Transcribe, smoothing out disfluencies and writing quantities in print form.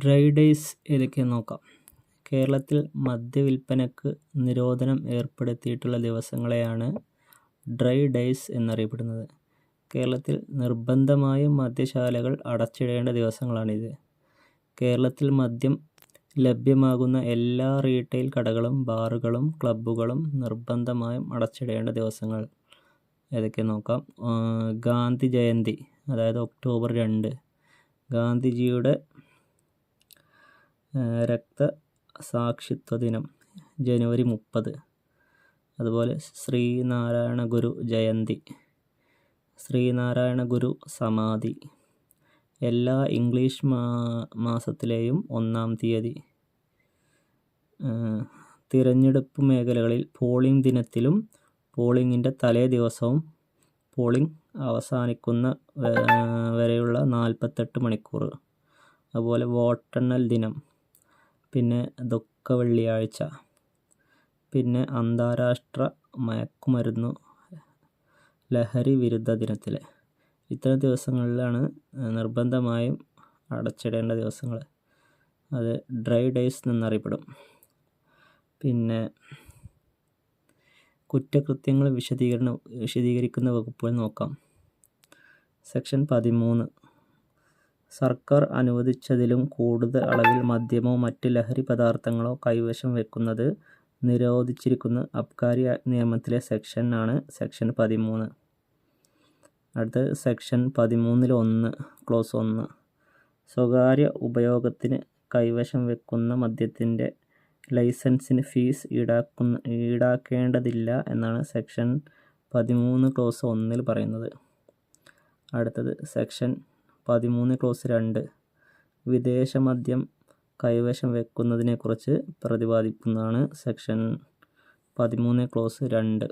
Dry days ഏതൊക്കെയെന്ന് നോക്കാം. കേരളത്തിൽ മദ്യവിൽപ്പനയ്ക്ക് നിരോധനം ഏർപ്പെടുത്തിയിട്ടുള്ള ദിവസങ്ങളെയാണ് ഡ്രൈ ഡേയ്സ് എന്നറിയപ്പെടുന്നത്. കേരളത്തിൽ നിർബന്ധമായും മദ്യശാലകൾ അടച്ചിടേണ്ട ദിവസങ്ങളാണിത്. കേരളത്തിൽ മദ്യം ലഭ്യമാകുന്ന എല്ലാ റീട്ടെയിൽ കടകളും ബാറുകളും ക്ലബ്ബുകളും നിർബന്ധമായും അടച്ചിടേണ്ട ദിവസങ്ങൾ ഏതൊക്കെയെന്ന് നോക്കാം. ഗാന്ധി ജയന്തി, അതായത് ഒക്ടോബർ 2, ഗാന്ധിജിയുടെ രക്തസാക്ഷിത്വ ദിനം ജനുവരി 30, അതുപോലെ ശ്രീനാരായണ ഗുരു ജയന്തി, ശ്രീനാരായണ ഗുരു സമാധി, എല്ലാ ഇംഗ്ലീഷ് മാസത്തിലെയും 1-ാം തീയതി, തിരഞ്ഞെടുപ്പ് മേഖലകളിൽ പോളിംഗ് ദിനത്തിലും പോളിംഗിൻ്റെ തലേ ദിവസവും പോളിംഗ് അവസാനിക്കുന്ന വരെയുള്ള 48 മണിക്കൂർ, അതുപോലെ വോട്ടെണ്ണൽ ദിനം, പിന്നെ ദുഃഖവെള്ളിയാഴ്ച, പിന്നെ അന്താരാഷ്ട്ര മയക്കുമരുന്നു ലഹരി വിരുദ്ധ ദിനത്തിൽ. ഇത്തരം ദിവസങ്ങളിലാണ് നിർബന്ധമായും അടച്ചിടേണ്ട ദിവസങ്ങൾ. അത് ഡ്രൈ ഡേയ്സ് എന്നറിയപ്പെടും. പിന്നെ കുറ്റകൃത്യങ്ങൾ വിശദീകരിക്കുന്ന വകുപ്പുകൾ നോക്കാം. സെക്ഷൻ 13, സർക്കാർ അനുവദിച്ചതിലും കൂടുതൽ അളവിൽ മദ്യമോ മറ്റ് ലഹരി പദാർത്ഥങ്ങളോ കൈവശം വെക്കുന്നത് നിരോധിച്ചിരിക്കുന്ന അബ്കാരി നിയമത്തിലെ സെക്ഷനാണ് സെക്ഷൻ 13. അടുത്തത് സെക്ഷൻ 13(1) ക്ലോസ് 1, സ്വകാര്യ ഉപയോഗത്തിന് കൈവശം വെക്കുന്ന മദ്യത്തിൻ്റെ ലൈസൻസിന് ഫീസ് ഈടാക്കേണ്ടതില്ല എന്നാണ് സെക്ഷൻ 13 ക്ലോസ് 1 പറയുന്നത്. അടുത്തത് സെക്ഷൻ 13 ക്ലോസ് 2, വിദേശ മദ്യം കൈവശം വെക്കുന്നതിനെക്കുറിച്ച് പ്രതിപാദിക്കുന്നതാണ് സെക്ഷൻ 13 ക്ലോസ് 2.